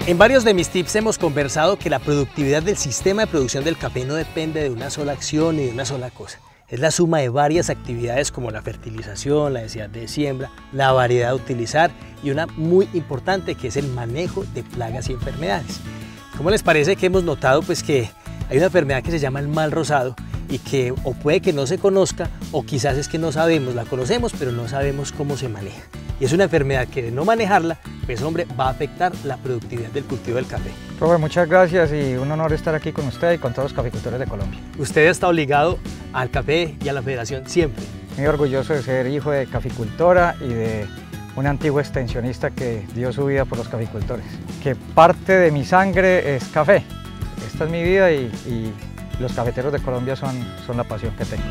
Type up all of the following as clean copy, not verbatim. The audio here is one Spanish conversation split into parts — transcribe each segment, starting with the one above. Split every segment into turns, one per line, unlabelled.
En varios de mis tips hemos conversado que la productividad del sistema de producción del café no depende de una sola acción ni de una sola cosa. Es la suma de varias actividades como la fertilización, la densidad de siembra, la variedad a utilizar y una muy importante que es el manejo de plagas y enfermedades. ¿Cómo les parece que hemos notado que hay una enfermedad que se llama el mal rosado y que o puede que no se conozca o quizás es que no sabemos, la conocemos pero no sabemos cómo se maneja? Y es una enfermedad que de no manejarla, pues hombre, va a afectar la productividad del cultivo del café.
Profe, muchas gracias y un honor estar aquí con usted y con todos los caficultores de Colombia.
Usted está obligado al café y a la federación siempre.
Muy orgulloso de ser hijo de caficultora y de un antiguo extensionista que dio su vida por los caficultores. Que parte de mi sangre es café. Esta es mi vida y los cafeteros de Colombia son la pasión que tengo.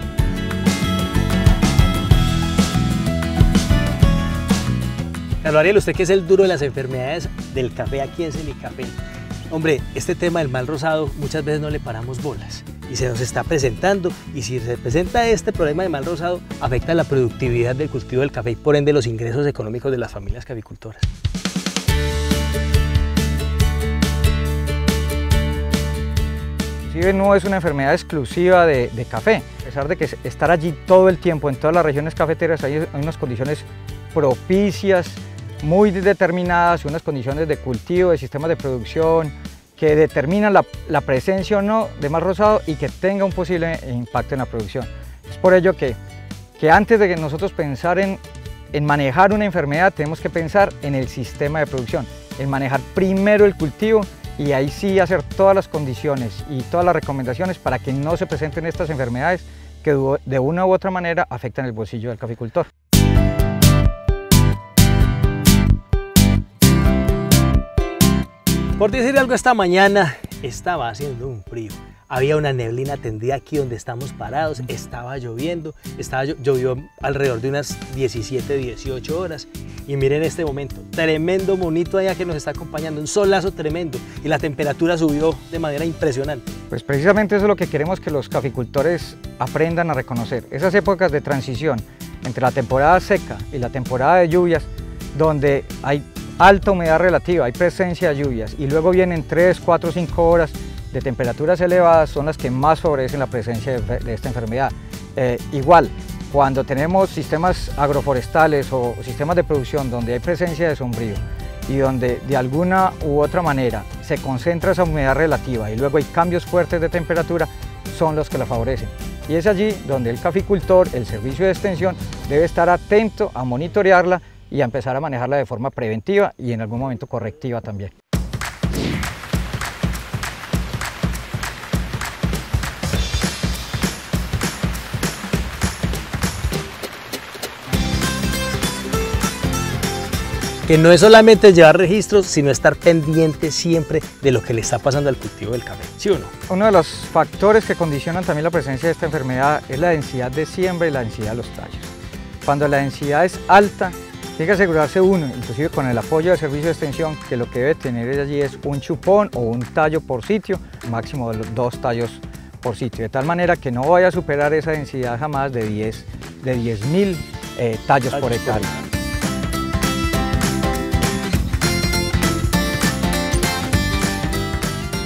Carlos Ariel, usted que es el duro de las enfermedades del café aquí en Semicafé. Hombre, este tema del mal rosado muchas veces no le paramos bolas y se nos está presentando, y si se presenta este problema de mal rosado afecta la productividad del cultivo del café y por ende los ingresos económicos de las familias caficultoras.
Inclusive no es una enfermedad exclusiva de café, a pesar de que estar allí todo el tiempo en todas las regiones cafeteras hay unas condiciones propicias, muy determinadas, unas condiciones de cultivo, de sistemas de producción que determinan la presencia o no de mal rosado y que tenga un posible impacto en la producción. Es por ello que antes de que nosotros pensar en manejar una enfermedad tenemos que pensar en el sistema de producción, en manejar primero el cultivo y ahí sí hacer todas las condiciones y todas las recomendaciones para que no se presenten estas enfermedades que de una u otra manera afectan el bolsillo del caficultor.
Por decir algo, esta mañana estaba haciendo un frío. Había una neblina tendida aquí donde estamos parados, estaba lloviendo, llovió alrededor de unas 17, 18 horas. Y miren este momento, tremendo monito allá que nos está acompañando, un solazo tremendo y la temperatura subió de manera impresionante.
Pues precisamente eso es lo que queremos que los caficultores aprendan a reconocer. Esas épocas de transición entre la temporada seca y la temporada de lluvias, donde hay alta humedad relativa, hay presencia de lluvias y luego vienen 3, 4, 5 horas de temperaturas elevadas, son las que más favorecen la presencia de esta enfermedad. Igual, cuando tenemos sistemas agroforestales o sistemas de producción donde hay presencia de sombrío y donde de alguna u otra manera se concentra esa humedad relativa y luego hay cambios fuertes de temperatura, son los que la favorecen. Y es allí donde el caficultor, el servicio de extensión, debe estar atento a monitorearla y a empezar a manejarla de forma preventiva y en algún momento correctiva también.
Que no es solamente llevar registros, sino estar pendiente siempre de lo que le está pasando al cultivo del café, ¿sí o no?
Uno de los factores que condicionan también la presencia de esta enfermedad es la densidad de siembra y la densidad de los tallos. Cuando la densidad es alta, tiene que asegurarse uno, inclusive con el apoyo del servicio de extensión, que lo que debe tener allí es un chupón o un tallo por sitio, máximo de 2 tallos por sitio, de tal manera que no vaya a superar esa densidad jamás de 10.000 tallos por hectárea.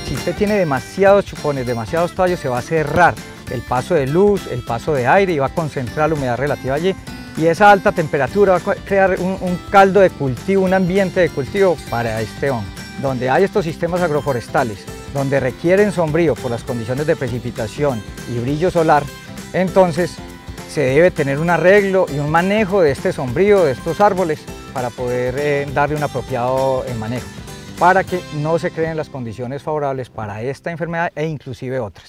Si usted tiene demasiados chupones, demasiados tallos, se va a cerrar el paso de luz, el paso de aire y va a concentrar la humedad relativa allí. Y esa alta temperatura va a crear un caldo de cultivo, un ambiente de cultivo para este hongo. Donde hay estos sistemas agroforestales, donde requieren sombrío por las condiciones de precipitación y brillo solar, entonces se debe tener un arreglo y un manejo de este sombrío, de estos árboles, para poder darle un apropiado manejo, para que no se creen las condiciones favorables para esta enfermedad e inclusive otras.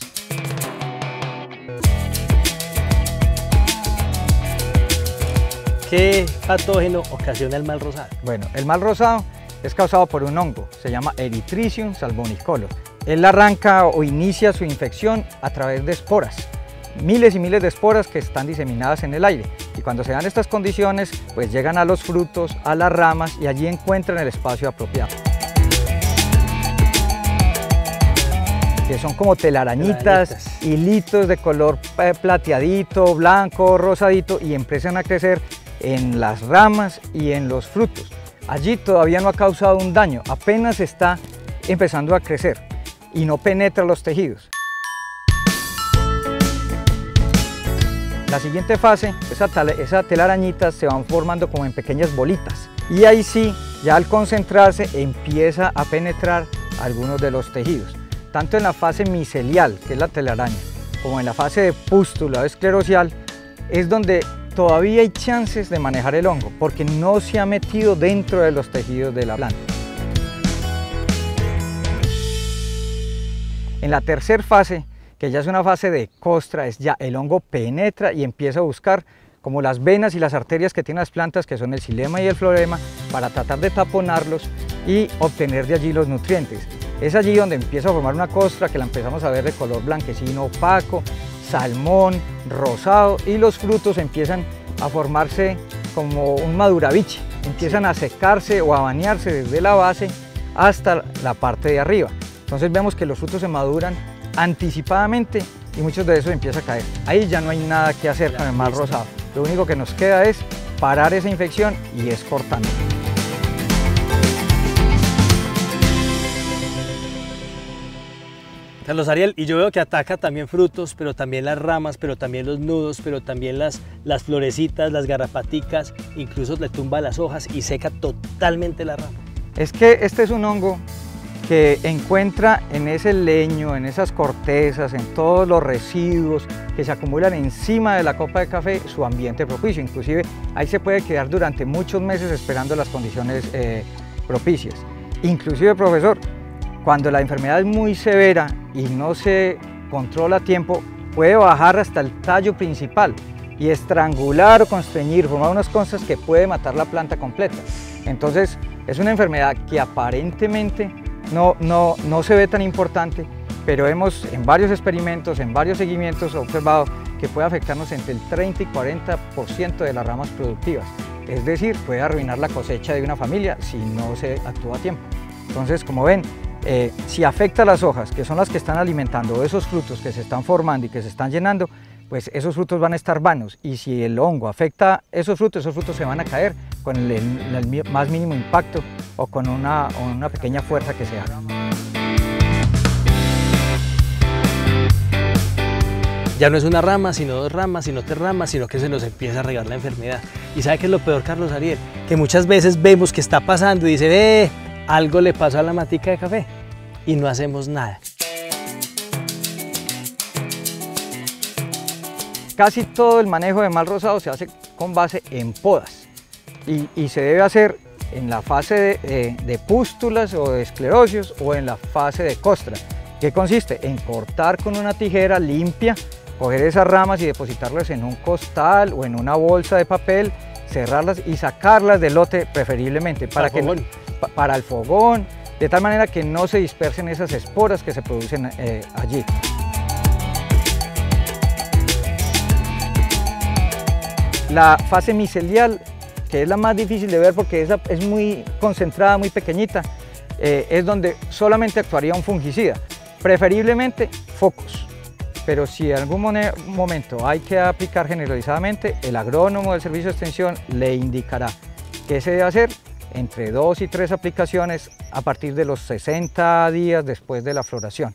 ¿Qué patógeno ocasiona el mal rosado?
Bueno, el mal rosado es causado por un hongo, se llama Erythricium salmonicolor. Él arranca o inicia su infección a través de esporas, miles y miles de esporas que están diseminadas en el aire. Y cuando se dan estas condiciones, pues llegan a los frutos, a las ramas y allí encuentran el espacio apropiado. Que son como telarañitas, hilitos de color plateadito, blanco, rosadito y empiezan a crecer en las ramas y en los frutos. Allí todavía no ha causado un daño, apenas está empezando a crecer y no penetra los tejidos. La siguiente fase, esas telarañitas se van formando como en pequeñas bolitas y ahí sí, ya al concentrarse empieza a penetrar algunos de los tejidos, tanto en la fase micelial, que es la telaraña, como en la fase de pústula o esclerosial, es donde todavía hay chances de manejar el hongo, porque no se ha metido dentro de los tejidos de la planta. En la tercera fase, que ya es una fase de costra, es ya el hongo penetra y empieza a buscar como las venas y las arterias que tienen las plantas, que son el xilema y el florema, para tratar de taponarlos y obtener de allí los nutrientes. Es allí donde empieza a formar una costra que la empezamos a ver de color blanquecino opaco, salmón, rosado, y los frutos empiezan a formarse como un maduraviche, empiezan a secarse o a bañarse desde la base hasta la parte de arriba. Entonces vemos que los frutos se maduran anticipadamente y muchos de esos empieza a caer. Ahí ya no hay nada que hacer con el mal rosado. Lo único que nos queda es parar esa infección y es cortando.
Carlos Ariel, y yo veo que ataca también frutos, pero también las ramas, pero también los nudos, pero también las florecitas, las garrapaticas, incluso le tumba las hojas y seca totalmente la rama.
Es que este es un hongo que encuentra en ese leño, en esas cortezas, en todos los residuos que se acumulan encima de la copa de café, su ambiente propicio. Inclusive ahí se puede quedar durante muchos meses esperando las condiciones propicias. Inclusive, profesor, cuando la enfermedad es muy severa y no se controla a tiempo, puede bajar hasta el tallo principal y estrangular o constreñir, formar unas cosas que puede matar la planta completa. Entonces es una enfermedad que aparentemente no se ve tan importante, pero hemos en varios experimentos, en varios seguimientos observado que puede afectarnos entre el 30 y 40% de las ramas productivas. Es decir, puede arruinar la cosecha de una familia si no se actúa a tiempo. Entonces, como ven, si afecta a las hojas, que son las que están alimentando esos frutos que se están formando y que se están llenando, pues esos frutos van a estar vanos, y si el hongo afecta esos frutos se van a caer con el más mínimo impacto o con una pequeña fuerza que se haga.
Ya no es una rama, sino dos ramas, sino tres ramas, sino que se nos empieza a regar la enfermedad. ¿Y sabe qué es lo peor, Carlos Ariel? Que muchas veces vemos que está pasando y dice, algo le pasó a la matica de café, y no hacemos nada.
Casi todo el manejo de mal rosado se hace con base en podas y se debe hacer en la fase de pústulas o de esclerosios o en la fase de costra, que consiste en cortar con una tijera limpia, coger esas ramas y depositarlas en un costal o en una bolsa de papel, cerrarlas y sacarlas del lote preferiblemente para el fogón, de tal manera que no se dispersen esas esporas que se producen allí. La fase micelial, que es la más difícil de ver porque esa es muy concentrada, muy pequeñita, es donde solamente actuaría un fungicida, preferiblemente focos. Pero si en algún momento hay que aplicar generalizadamente, el agrónomo del servicio de extensión le indicará qué se debe hacer entre 2 y 3 aplicaciones a partir de los 60 días después de la floración.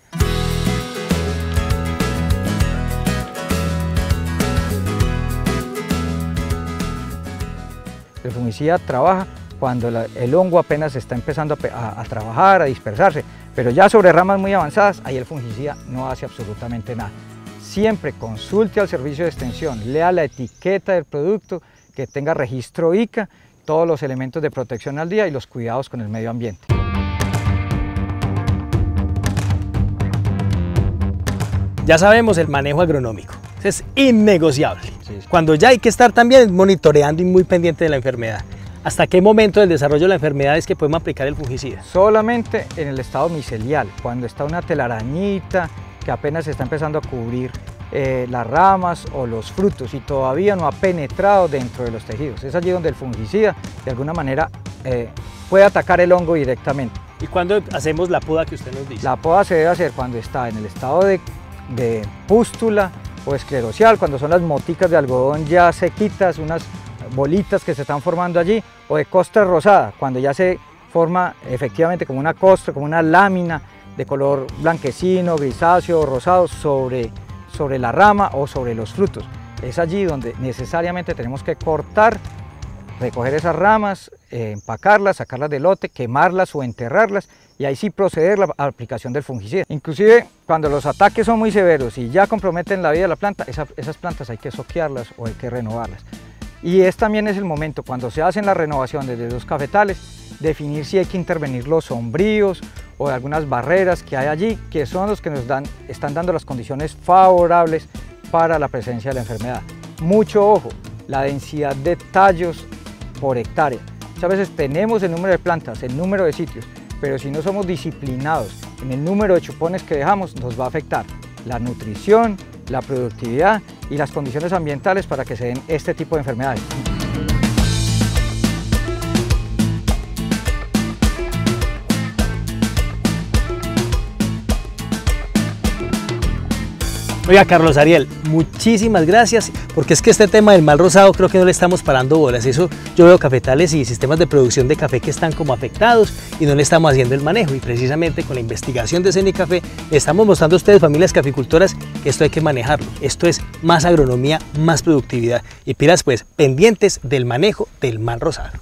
El fungicida trabaja cuando el hongo apenas está empezando a trabajar, a dispersarse, pero ya sobre ramas muy avanzadas, ahí el fungicida no hace absolutamente nada. Siempre consulte al servicio de extensión, lea la etiqueta del producto, que tenga registro ICA, todos los elementos de protección al día y los cuidados con el medio ambiente.
Ya sabemos el manejo agronómico, es innegociable. Sí. Cuando ya hay que estar también monitoreando y muy pendiente de la enfermedad. ¿Hasta qué momento del desarrollo de la enfermedad es que podemos aplicar el fungicida?
Solamente en el estado micelial, cuando está una telarañita que apenas está empezando a cubrir las ramas o los frutos y todavía no ha penetrado dentro de los tejidos. Es allí donde el fungicida de alguna manera puede atacar el hongo directamente.
¿Y cuándo hacemos la poda que usted nos dice?
La poda se debe hacer cuando está en el estado de pústula o esclerosial, cuando son las moticas de algodón ya sequitas, unas bolitas que se están formando allí, o de costra rosada, cuando ya se forma efectivamente como una costra, como una lámina de color blanquecino, grisáceo, rosado sobre la rama o sobre los frutos. Es allí donde necesariamente tenemos que cortar, recoger esas ramas, empacarlas, sacarlas del lote, quemarlas o enterrarlas y ahí sí proceder a la aplicación del fungicida. Inclusive cuando los ataques son muy severos y ya comprometen la vida de la planta, esas plantas hay que soquearlas o hay que renovarlas. Y también es el momento cuando se hacen la renovación desde los cafetales, definir si hay que intervenir los sombríos o algunas barreras que hay allí, que son los que están dando las condiciones favorables para la presencia de la enfermedad. Mucho ojo, la densidad de tallos por hectárea. Muchas veces tenemos el número de plantas, el número de sitios, pero si no somos disciplinados en el número de chupones que dejamos, nos va a afectar la nutrición, la productividad y las condiciones ambientales para que se den este tipo de enfermedades.
Oiga, Carlos Ariel, muchísimas gracias, porque es que este tema del mal rosado creo que no le estamos parando bolas. Eso yo veo cafetales y sistemas de producción de café que están como afectados y no le estamos haciendo el manejo, y precisamente con la investigación de Cenicafé le estamos mostrando a ustedes, familias caficultoras, que esto hay que manejarlo. Esto es más agronomía, más productividad, y pilas pues pendientes del manejo del mal rosado.